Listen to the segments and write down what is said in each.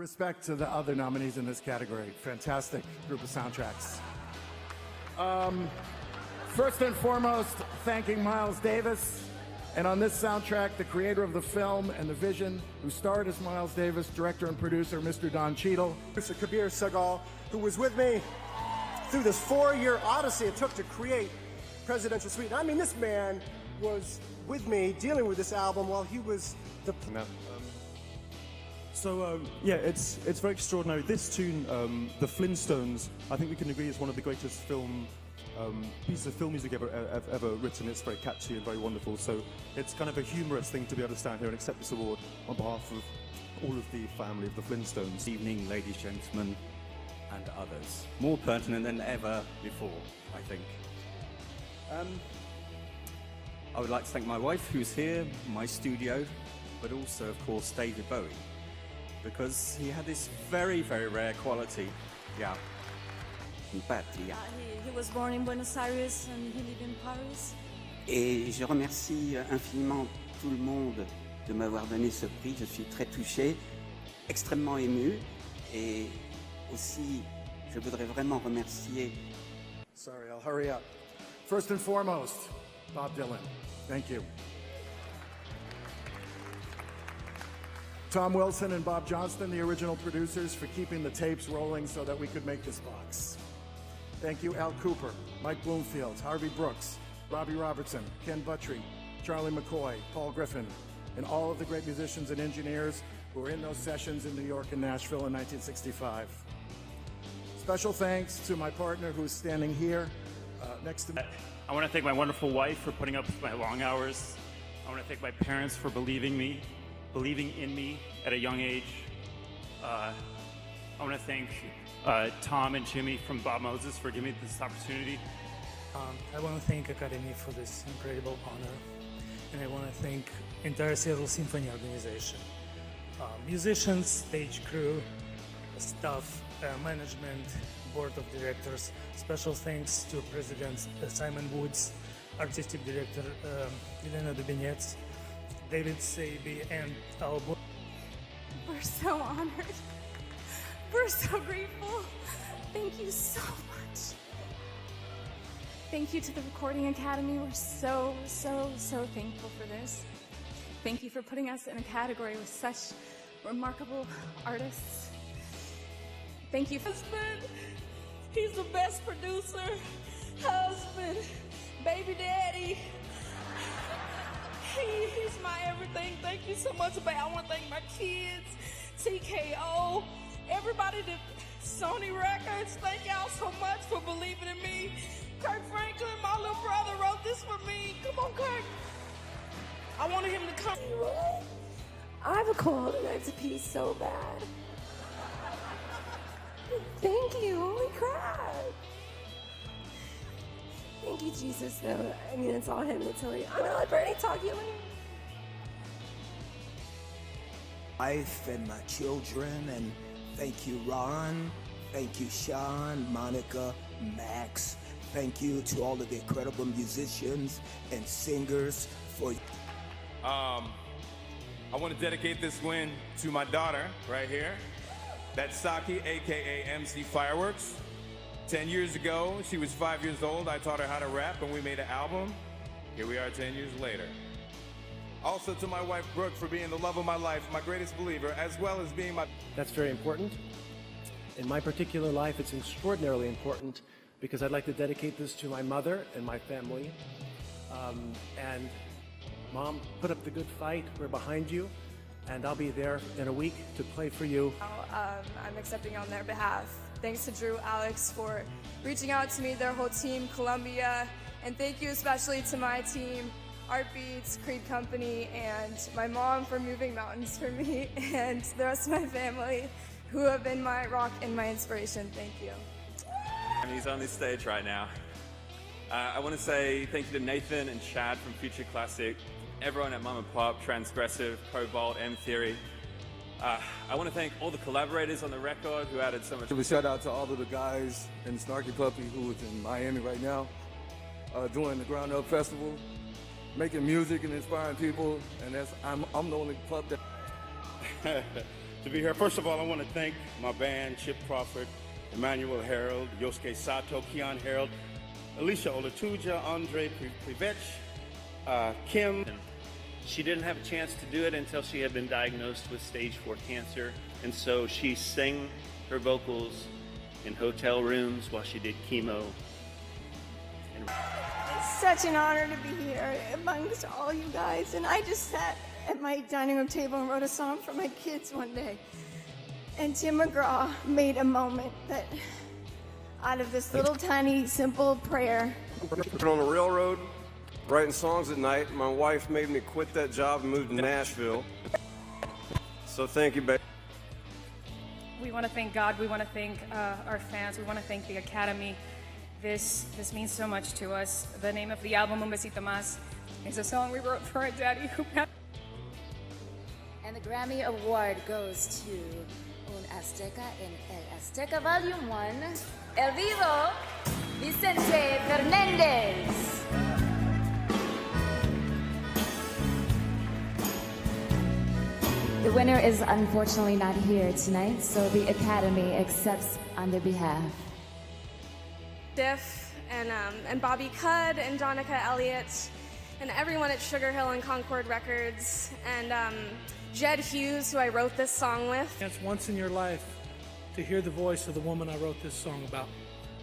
respect to the other nominees in this category. Fantastic group of soundtracks. First and foremost, thanking Miles Davis. And on this soundtrack, the creator of the film and the vision, who starred as Miles Davis, director and producer, Mr. Don Cheadle. Mr. Kabir Sehgal, who was with me through this 4-year odyssey it took to create Presidential Suite. I mean, this man was with me dealing with this album while he was the... No. Yeah, it's very extraordinary. This tune, The Flintstones, I think we can agree is one of the greatest pieces of film music ever written. It's very catchy and very wonderful. So it's kind of a humorous thing to be able to stand here and accept this award on behalf of all of the family of the Flintstones. Good evening, ladies, gentlemen, and others. More pertinent than ever before, I think. I would like to thank my wife, who's here, my studio, but also, of course, David Bowie, because he had this very, very rare quality. Yeah. Patria. He was born in Buenos Aires and he lived in Paris. Et je remercie infiniment tout le monde de m'avoir donné ce prix. Je suis très touché, extrêmement ému, et aussi je voudrais vraiment remercier. Sorry, I'll hurry up. First and foremost, Bob Dylan. Thank you. Tom Wilson and Bob Johnston, the original producers, for keeping the tapes rolling so that we could make this box. Thank you, Al Cooper, Mike Bloomfield, Harvey Brooks, Robbie Robertson, Ken Buttry, Charlie McCoy, Paul Griffin, and all of the great musicians and engineers who were in those sessions in New York and Nashville in 1965. Special thanks to my partner who's standing here next to me. I want to thank my wonderful wife for putting up with my long hours. I want to thank my parents for believing in me at a young age. I want to thank Tom and Jimmy from Bob Moses for giving me this opportunity. I want to thank Academy for this incredible honor, and I want to thank entire Seattle Symphony organization, musicians, stage crew, staff, management, board of directors. Special thanks to President Simon Woods, artistic director Elena Dubinets, David Saby, and our board. We're so honored. We're so grateful. Thank you so much. Thank you to the Recording Academy. We're so, so, so thankful for this. Thank you for putting us in a category with such remarkable artists. Thank you. Husband, he's the best producer, husband, baby daddy. He's my everything. Thank you so much, babe. I want to thank my kids, TKO, everybody that Sony Records. Thank y'all so much for believing in me. Kirk Franklin, my little brother, wrote this for me. Come on, Kirk. I wanted him to come. I have a cold and I have to pee so bad. Thank you. Holy crap. Thank you, Jesus, though. I mean, it's all him. It's really... I'm gonna let Bernie talk you. Wife and my children, and thank you, Ron. Thank you, Sean, Monica, Max. Thank you to all of the incredible musicians and singers for... I want to dedicate this win to my daughter right here. That's Saki, aka MC Fireworks. 10 years ago, she was 5 years old. I taught her how to rap and we made an album. Here we are 10 years later. Also to my wife, Brooke, for being the love of my life, my greatest believer, as well as being my... That's very important. In my particular life, it's extraordinarily important because I'd like to dedicate this to my mother and my family. And Mom, put up the good fight. We're behind you. And I'll be there in a week to play for you. I'm accepting on their behalf. Thanks to Drew, Alex for reaching out to me, their whole team, Columbia, and thank you especially to my team, Art Beats, Creed Company, and my mom for moving mountains for me, and the rest of my family who have been my rock and my inspiration. Thank you. And he's on this stage right now. I want to say thank you to Nathan and Chad from Future Classic, everyone at Mum and Pop, Transgressive, Cobalt, M Theory. I want to thank all the collaborators on the record who added so much. Give a shout out to all of the guys in Snarky Puppy who is in Miami right now, doing the Ground Up Festival, making music and inspiring people, and I'm the only pup that... to be here. First of all, I want to thank my band, Chip Crawford, Emmanuel Harold, Yosuke Sato, Keon Harold, Alicia Olatuja, Andre Privech, Kim. She didn't have a chance to do it until she had been diagnosed with stage 4 cancer, and so she sang her vocals in hotel rooms while she did chemo. It's such an honor to be here amongst all you guys, and I just sat at my dining room table and wrote a song for my kids one day, and Tim McGraw made a moment that out of this little tiny simple prayer. On the railroad, writing songs at night. My wife made me quit that job and move to Nashville. So thank you, babe. We want to thank God. We want to thank our fans. We want to thank the Academy. This means so much to us. The name of the album, Un Besito Más, is a song we wrote for our daddy who passed. And the Grammy Award goes to Un Azteca en El Azteca Volume 1, El Vivo, Vicente Fernández. The winner is unfortunately not here tonight, so the Academy accepts on their behalf. Diff and Bobby Cudd and Donica Elliott and everyone at Sugar Hill and Concord Records and Jed Hughes, who I wrote this song with. It's once in your life to hear the voice of the woman I wrote this song about.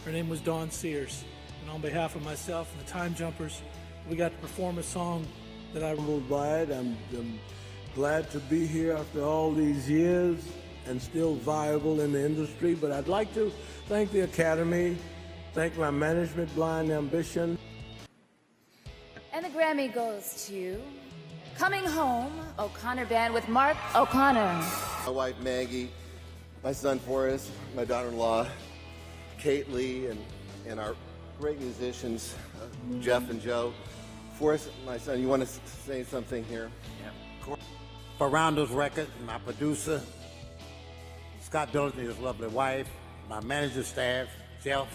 Her name was Dawn Sears, and on behalf of myself and the Time Jumpers, we got to perform a song that I wrote by it. I'm glad to be here after all these years and still viable in the industry, but I'd like to thank the Academy, thank my management, Blind Ambition. And the Grammy goes to Coming Home, O'Connor Band with Mark O'Connor. My wife Maggie, my son Forrest, my daughter-in-law Kate Lee, and our great musicians, Jeff and Joe. Forrest, my son, you want to say something here? Yeah. For Rondo's record, my producer, Scott Billington, his lovely wife, my manager staff, Jeff,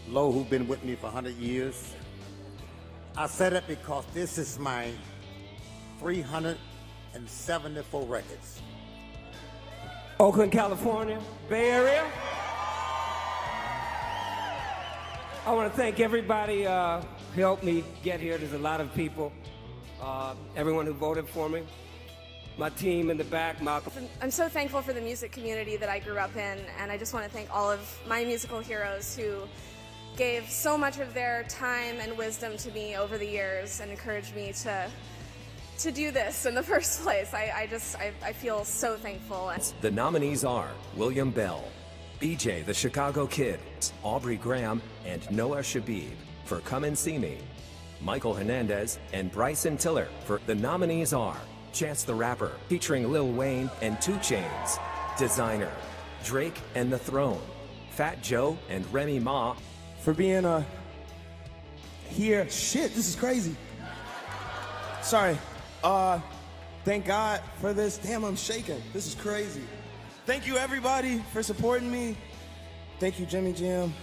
Lo, who've been with me for 100 years. I said it because this is my 374 records. Oakland, California, Bay Area. I want to thank everybody who helped me get here. There's a lot of people. Everyone who voted for me. My team in the back, Malcolm. I'm so thankful for the music community that I grew up in, and I just want to thank all of my musical heroes who gave so much of their time and wisdom to me over the years and encouraged me to do this in the first place. I feel so thankful. The nominees are William Bell, BJ the Chicago Kid, Aubrey Graham, and Noah Shabib for Come and See Me. Michael Hernandez and Bryson Tiller for the nominees are Chance the Rapper featuring Lil Wayne and 2 Chainz, Designer, Drake and The Throne, Fat Joe and Remy Ma. For being here. Shit, this is crazy. Sorry. Thank God for this. Damn, I'm shaking. This is crazy. Thank you, everybody, for supporting me. Thank you, Jimmy Jam.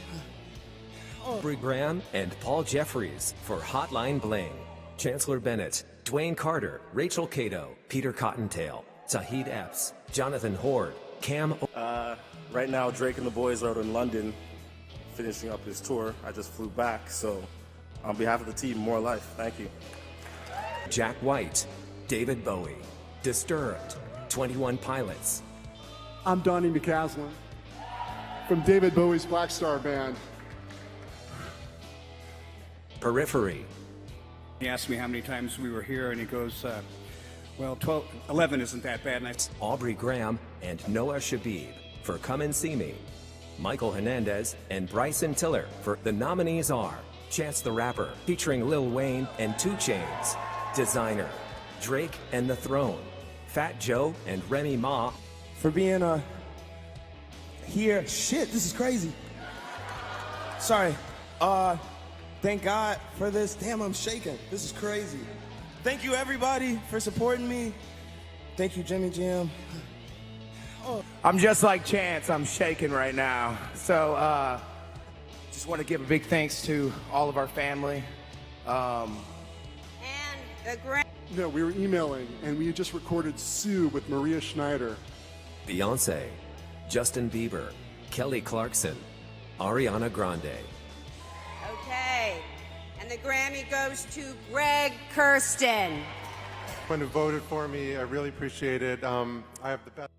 Aubrey Graham and Paul Jeffries for Hotline Bling, Chancellor Bennett, Dwayne Carter, Rachel Cato, Peter Cottontail, Zahid Epps, Jonathan Horde, Cam. Right now, Drake and the boys are in London, finishing up his tour. I just flew back, so on behalf of the team, more life. Thank you. Jack White, David Bowie, Disturbed, 21 Pilots. I'm Donnie McCaslin from David Bowie's Black Star Band. Periphery. He asked me how many times we were here, and he goes, well, 11 isn't that bad. And Aubrey Graham and Noah Shabib for Come and See Me. Michael Hernandez and Bryson Tiller for the nominees are Chance the Rapper featuring Lil Wayne and 2 Chainz, Designer, Drake and The Throne, Fat Joe and Remy Ma. For being here. Shit, this is crazy. Sorry. Thank God for this. Damn, I'm shaking. This is crazy. Thank you, everybody, for supporting me. Thank you, Jimmy Jam. I'm just like Chance. I'm shaking right now. So just want to give a big thanks to all of our family. And the No, we were emailing, and we had just recorded Sue with Maria Schneider. Beyonce, Justin Bieber, Kelly Clarkson, Ariana Grande. Okay, and the Grammy goes to Greg Kirsten. When you voted for me, I really appreciate it. I have the best.